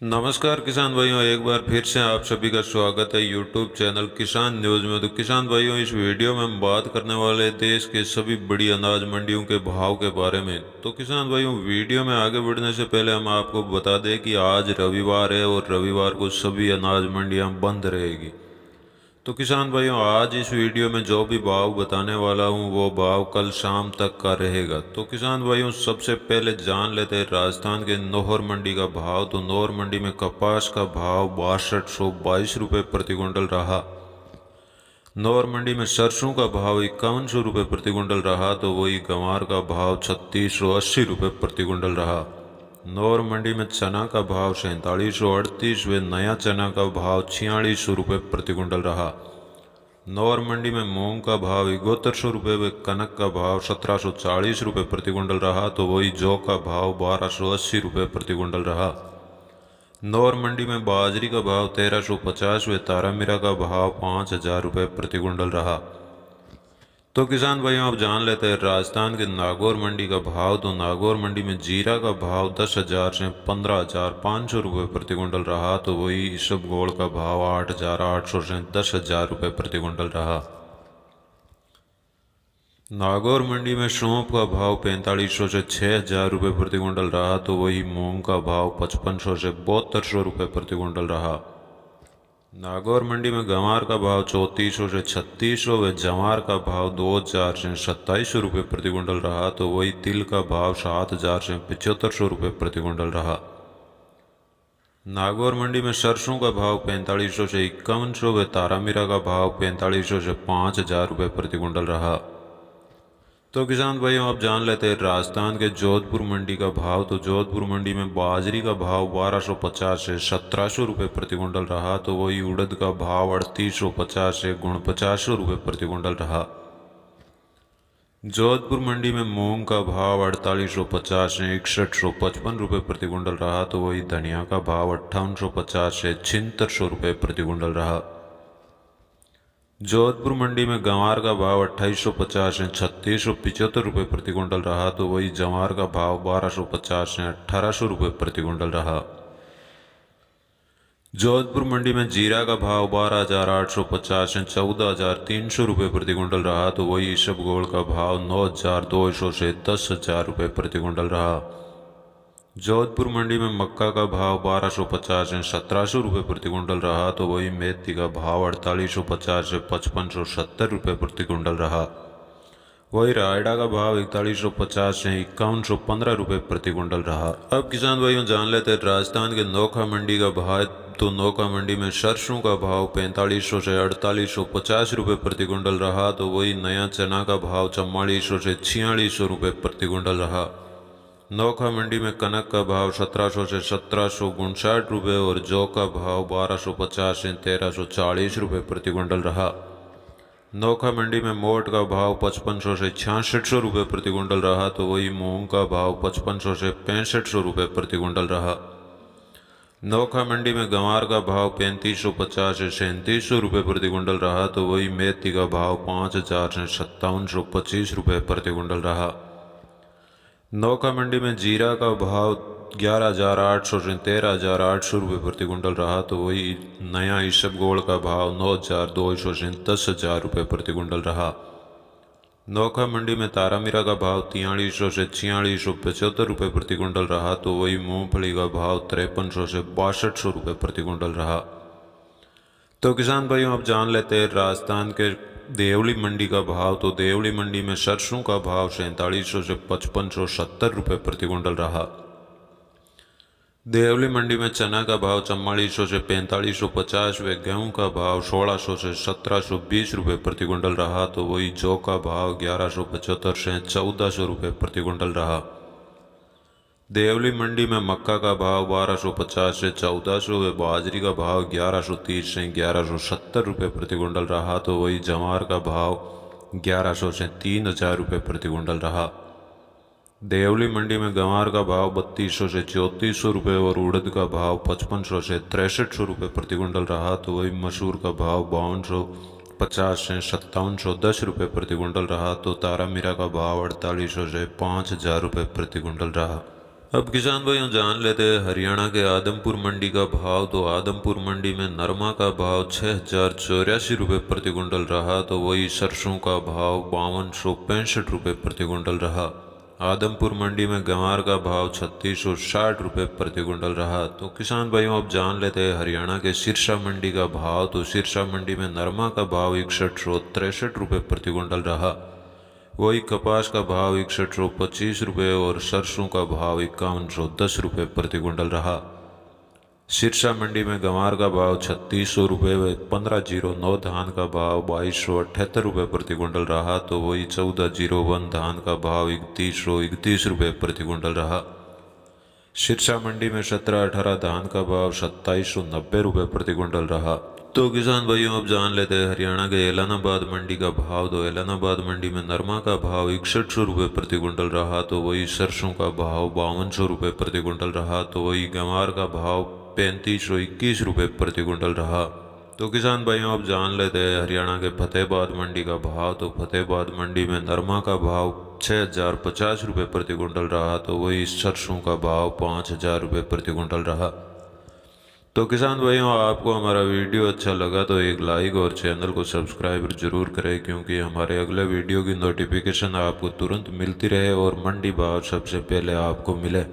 नमस्कार किसान भाइयों, एक बार फिर से आप सभी का स्वागत है यूट्यूब चैनल किसान न्यूज़ में। तो किसान भाइयों, इस वीडियो में हम बात करने वाले देश के सभी बड़ी अनाज मंडियों के भाव के बारे में। तो किसान भाइयों, वीडियो में आगे बढ़ने से पहले हम आपको बता दें कि आज रविवार है और रविवार को सभी अनाज मंडियां बंद रहेगी। तो किसान भाइयों, आज इस वीडियो में जो भी भाव बताने वाला हूँ वो भाव कल शाम तक का रहेगा। तो किसान भाइयों, सबसे पहले जान लेते हैं राजस्थान के नौहर मंडी का भाव। तो नौहर मंडी में कपास का भाव 6222 रुपये प्रति क्विंटल रहा। नौहर मंडी में सरसों का भाव 5100 रुपये प्रति क्विंटल रहा। तो वही गंवार का भाव 3680 रुपये प्रति क्विंटल रहा। नौर मंडी में चना का भाव 4738 व नया चना का भाव 4600 रुपये प्रति क्विंटल रहा। नौर मंडी में मूंग का भाव 7100 रुपये व कनक का भाव 1740 रुपये प्रति क्विंटल रहा। तो वही जौ का भाव 1280 रुपये प्रति क्विंटल रहा। नौर मंडी में बाजरी का भाव 1350 व तारामीरा का भाव 5000 रुपये प्रति क्विंटल रहा। तो किसान भाइयों, आप जान लेते हैं राजस्थान के नागौर मंडी का भाव। तो नागौर मंडी में जीरा का भाव 10,000 से 15,500 रुपये प्रति क्विंटल रहा। तो वही इसबगोल का भाव 8,800 से 10,000 रुपये प्रति क्विंटल रहा। नागौर मंडी में सौंफ का भाव 4500 से 6,000 रुपये प्रति क्विंटल रहा। तो वही मूंग का भाव 5500 से 7200 रुपये प्रति क्विंटल रहा। नागौर मंडी में गंवार का भाव 3400 से 3600 व जवार का भाव 2000 से 2700 रुपये प्रति क्विंटल रहा। तो वही तिल का भाव 7000 से 7500 रुपये प्रति क्विंटल रहा। नागौर मंडी में सरसों का भाव 4500 से 5100 व तारामीरा का भाव 4500 से 5000 रुपये प्रति क्विंटल रहा। तो किसान भाइयों, आप जान लेते हैं राजस्थान के जोधपुर मंडी का भाव। तो जोधपुर मंडी में बाजरी का भाव 1250 से 1700 रुपये प्रति क्विंटल रहा। तो वही उड़द का भाव 3850 से 4900 रुपये प्रति क्विंटल रहा। जोधपुर मंडी में मूंग का भाव 4850 से 6155 रुपये प्रति क्विंटल रहा। तो वही धनिया का भाव 5850 से 7600 रुपये प्रति क्विंटल रहा। जोधपुर मंडी में गंवार का भाव 2850 से 3675 रुपये प्रति क्विंटल रहा। तो वही जवार का भाव 1250 से 1800 रुपये प्रति क्विंटल रहा। जोधपुर मंडी में जीरा का भाव 12,850 से 14,300 रुपये प्रति क्विंटल रहा। तो वही इसबगोल का भाव 9,200 से 10,000 रुपये प्रति क्विंटल रहा। जोधपुर मंडी में मक्का का भाव 1250 से 1700 रुपये प्रति क्विंटल रहा। तो वही मेथी का भाव 4850 से 5570 रुपये प्रति क्विंटल रहा। वही रायडा का भाव 4150 से 5115 रुपये प्रति क्विंटल रहा। अब किसान भाइयों, जान लेते हैं राजस्थान के नोखा मंडी का भाव। तो नोखा मंडी में सरसों का भाव 4500 से 4850 रुपये प्रति क्विंटल रहा। तो वही नया चना का भाव 4400 से 4600 रुपये प्रति क्विंटल रहा। नोखा मंडी में कनक का भाव 1700 से 1759 रुपये और जौ का भाव 1250 से 1340 रुपये प्रति क्विंटल रहा। नोखा मंडी में मोट का भाव 5500 से 6600 रुपये प्रति क्विंटल रहा। तो वही मूंग का भाव 5500 से 6500 रुपये प्रति क्विंटल रहा। नोखा मंडी में गंवार का भाव 3550 से 3700 रुपये प्रति क्विंटल रहा। तो वही मेथी का भाव 5000 से 5725 रुपये प्रति क्विंटल रहा। नौका मंडी में जीरा का भाव 11,800 से 13,800 रुपये प्रति क्विंटल रहा। तो वही नया इसबगोल का भाव 9,200 से 10,000 रुपये प्रति क्विंटल रहा। नौका मंडी में तारामीरा का भाव 4300 से 4675 रुपये प्रति क्विंटल रहा। तो वही मूंगफली का भाव 5300 से 6200 रुपये प्रति क्विंटल रहा। तो किसान भाइयों, आप जान लेते हैं राजस्थान के देवली मंडी का भाव। तो देवली मंडी में सरसों का भाव 4700 से 5570 रुपये प्रति क्विंटल रहा। देवली मंडी में चना का भाव 4400 से 4550 व गेहूं का भाव 1600 से 1720 रुपये प्रति क्विंटल रहा। तो वही जौ का भाव 1175 से 1400 रुपये प्रति क्विंटल रहा। देवली मंडी में मक्का का भाव 1250 से 1400 व बाजरी का भाव 1130 से 1170 रुपये प्रति क्विंटल रहा। तो वही जवार का भाव 1100 से 3000 रुपये प्रति क्विंटल रहा। देवली मंडी में गंवार का भाव 3200 से 3400 रुपये और उड़द का भाव 5500 से 6300 रुपये प्रति क्विंटल रहा। तो वही मसूर का भाव 5250 से 5710 रुपये प्रति क्विंटल रहा। तो तारामीरा का भाव 4800 से 5000 रुपये प्रति क्विंटल रहा। अब किसान भाइयों जान लेते हैं हरियाणा के आदमपुर मंडी का भाव। तो आदमपुर मंडी में नरमा का भाव 6,084 रुपये प्रति कुंटल रहा। तो वही सरसों का भाव 5265 रुपये प्रति कुंटल रहा। आदमपुर मंडी में गंवार का भाव 3660 रुपये प्रति कुंटल रहा। तो किसान भाइयों अब जान लेते हैं हरियाणा के सिरसा मंडी का भाव। तो सिरसा मंडी में नरमा का भाव 6163 रुपये प्रति कुंटल रहा। वही कपास का भाव 6125 रुपये और सरसों का भाव 5110 रुपये प्रति कुंटल रहा। सिरसा मंडी में गंवार का भाव 3600 रुपये व 1509 धान का भाव 2278 रुपये प्रति कुंटल रहा। तो वही 1401 धान का भाव 3131 रुपये प्रति कुंटल रहा। सिरसा मंडी में 1718 धान का भाव 2790 रुपये प्रति कुंटल रहा। तो किसान भाइयों अब जान लेते हैं हरियाणा के एलनाबाद मंडी का भाव। तो एलनाबाद मंडी में नरमा का भाव 6100 रुपये प्रति कुंटल रहा। तो वही सरसों का भाव 5200 रुपये प्रति कुंटल रहा। तो वही गंवार का भाव 3521 रुपये प्रति कुंटल रहा। तो किसान भाइयों अब जान लेते हैं हरियाणा के फतेहाबाद मंडी का भाव। तो फतेहाबाद मंडी में नरमा का भाव 6050 रुपये प्रति कुंटल रहा। तो वही सरसों का भाव 5000 रुपये प्रति कुंटल रहा। तो किसान भाइयों आपको हमारा वीडियो अच्छा लगा तो एक लाइक और चैनल को सब्सक्राइब जरूर करें, क्योंकि हमारे अगले वीडियो की नोटिफिकेशन आपको तुरंत मिलती रहे और मंडी भाव सबसे पहले आपको मिले।